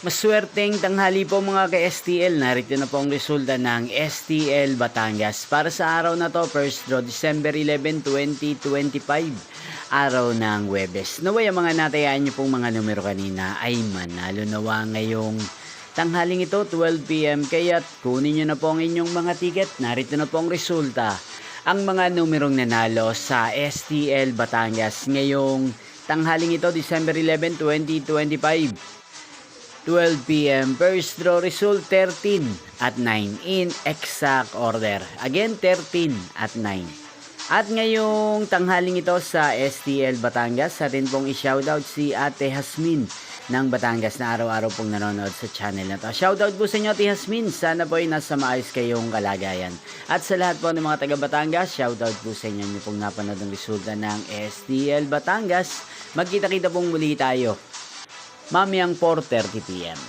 Maswerteng tanghali po mga ka-STL. Narito na po ang resulta ng STL Batangas. Para sa araw na to, first draw December 11, 2025. Araw ng Huwebes. Naway ang mga natayaan nyo pong mga numero kanina ay manalo nawa ngayong tanghaling ito, 12 PM. Kaya't kunin nyo na po ang inyong mga ticket. Narito na po ang resulta. Ang mga numerong nanalo sa STL Batangas ngayong tanghaling ito, December 11, 2025. 12 PM. First draw result 13 at 9 in exact order. Again, 13 at 9. At ngayong tanghaling ito sa STL Batangas, atin pong i-shoutout si Ate Hasmin ng Batangas na araw-araw pong nanonood sa channel na to. Shoutout po sa inyo, Ate Hasmin. Sana po ay nasa maayos kayong kalagayan. At sa lahat po ng mga taga Batangas, shoutout po sa inyo pong napanood ng resulta ng STL Batangas. Magkita-kita pong muli tayo mamayang 4:30 PM.